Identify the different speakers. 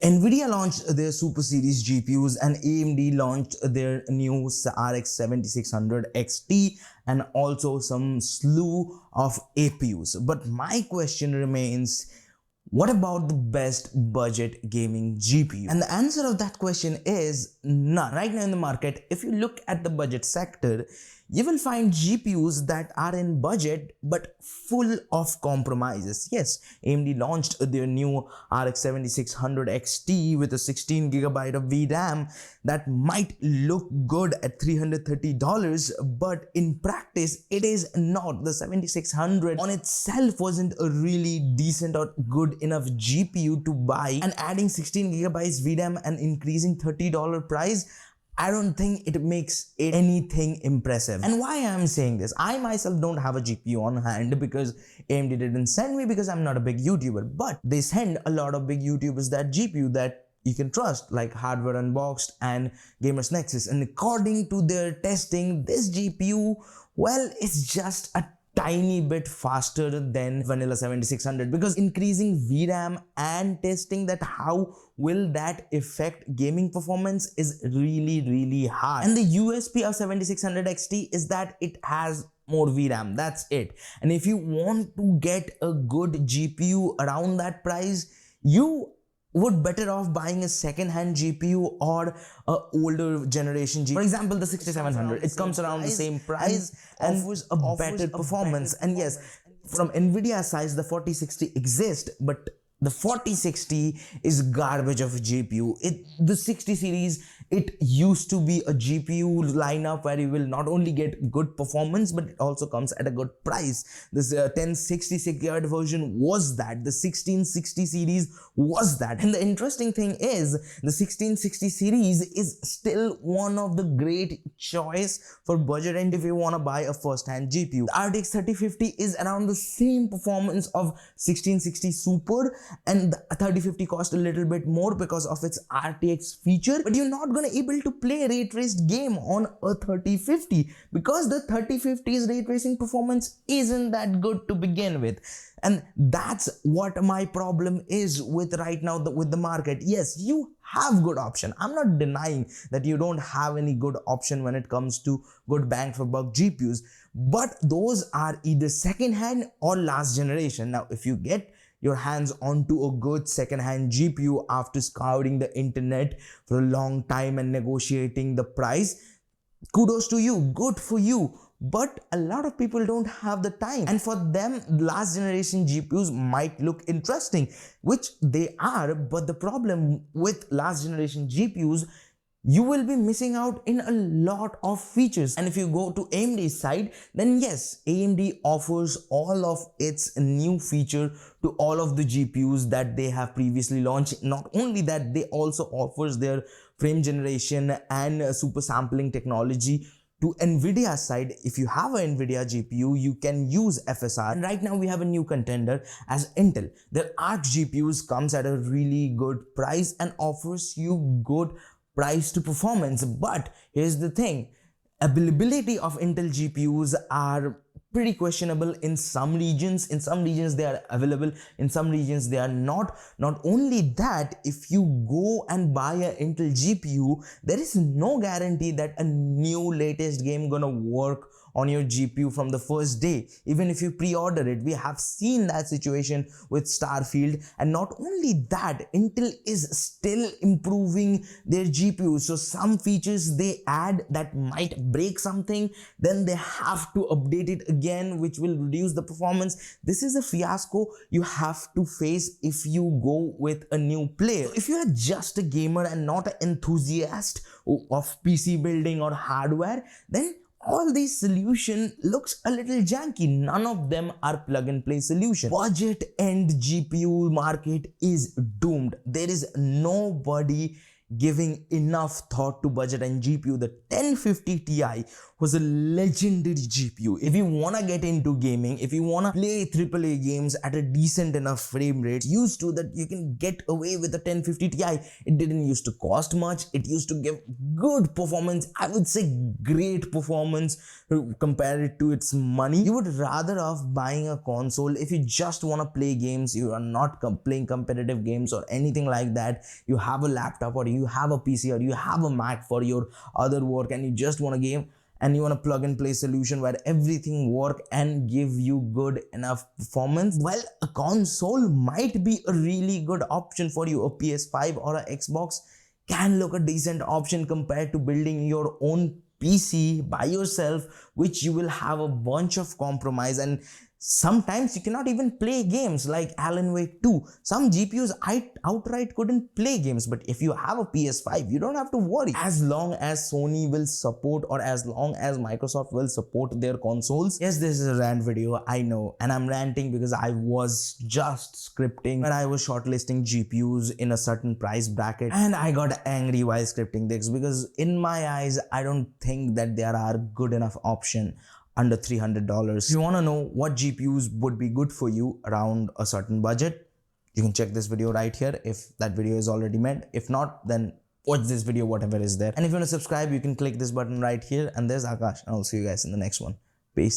Speaker 1: Nvidia launched their Super Series GPUs and AMD launched their new RX 7600 XT and also some slew of APUs. But my question remains, what about the best budget gaming GPU? And the answer of that question is none. Right now in the market, if you look at the budget sector, you will find GPUs that are in budget but full of compromises. Yes, AMD launched their new RX 7600 XT with a 16GB of VRAM that might look good at $330, but in practice, it is not. The 7600 on itself wasn't a really decent or good enough GPU to buy, and adding 16GB VRAM and increasing $30 price, I don't think it makes it anything impressive. And why I'm saying this, I myself don't have a GPU on hand because AMD didn't send me, because I'm not a big YouTuber, but they send a lot of big YouTubers that GPU that you can trust, like Hardware Unboxed and Gamers Nexus. And according to their testing, this GPU, well, it's just a tiny bit faster than vanilla 7600, because increasing VRAM and testing that how will that affect gaming performance is really hard. And the USP of 7600 XT is that it has more VRAM, that's it. And if you want to get a good GPU around that price, you would better off buying a second-hand GPU or a older generation GPU. For example, the 6700, it comes around the same price and offers a better performance. And yes, from Nvidia's side, the 4060 exists, but the 4060 is garbage of a GPU. The 60 series, it used to be a GPU lineup where you will not only get good performance, but it also comes at a good price. This 1066GB version was that. The 1660 series was that. And the interesting thing is, the 1660 series is still one of the great choice for budget end if you want to buy a first-hand GPU. The RTX 3050 is around the same performance of 1660 Super, and the 3050 cost a little bit more because of its RTX feature, but you're not gonna able to play a ray traced game on a 3050 because the 3050's ray tracing performance isn't that good to begin with. And that's what my problem is with right now with the market. Yes, you have good option. I'm not denying that you don't have any good option when it comes to good bang for buck GPUs, but those are either second hand or last generation. Now, if you get your hands onto a good second-hand GPU after scouring the internet for a long time and negotiating the price, kudos to you, good for you. But a lot of people don't have the time, and for them last generation GPUs might look interesting, which they are, but the problem with last generation GPUs, you will be missing out in a lot of features. And if you go to AMD's side, then yes, AMD offers all of its new feature to all of the GPUs that they have previously launched. Not only that, they also offers their frame generation and super sampling technology. To Nvidia's side, if you have an Nvidia GPU, you can use FSR. And right now we have a new contender as Intel. Their Arc GPUs comes at a really good price and offers you good price to performance. But here's the thing, availability of Intel GPUs are pretty questionable in some regions. In some regions they are available, in some regions they are not. Not only that, if you go and buy an Intel GPU, there is no guarantee that a new latest game gonna work on your GPU from the first day, even if you pre-order it. We have seen that situation with Starfield. And not only that, Intel is still improving their GPU. So some features they add that might break something, then they have to update it again, which will reduce the performance. This is a fiasco you have to face if you go with a new player. So if you are just a gamer and not an enthusiast of PC building or hardware, then all these solution looks a little janky. None of them are plug and play solution. Budget end GPU market is doomed. There is nobody giving enough thought to budget and GPU. The 1050 Ti was a legendary GPU. If you wanna get into gaming, if you wanna play AAA games at a decent enough frame rate, used to that you can get away with a 1050 Ti. It didn't used to cost much. It used to give good performance. I would say great performance compared to its money. You would rather off buying a console if you just wanna play games. You are not playing competitive games or anything like that. You have a laptop or you have a PC or you have a Mac for your other work and you just want a game and you want a plug and play solution where everything work and give you good enough performance, well, a console might be a really good option for you. A PS5 or a Xbox can look a decent option compared to building your own PC by yourself, which you will have a bunch of compromise, and sometimes you cannot even play games like Alan Wake 2. Some GPUs outright couldn't play games, but if you have a PS5, you don't have to worry. As long as Sony will support or as long as Microsoft will support their consoles. Yes, this is a rant video, I know, and I'm ranting because I was just scripting when I was shortlisting GPUs in a certain price bracket, and I got angry while scripting this because in my eyes, I don't think that there are good enough option under $300. If you want to know what GPUs would be good for you around a certain budget, you can check this video right here if that video is already made. If not, then watch this video, whatever is there. And if you want to subscribe, you can click this button right here. And there's Akash, and I'll see you guys in the next one. Peace.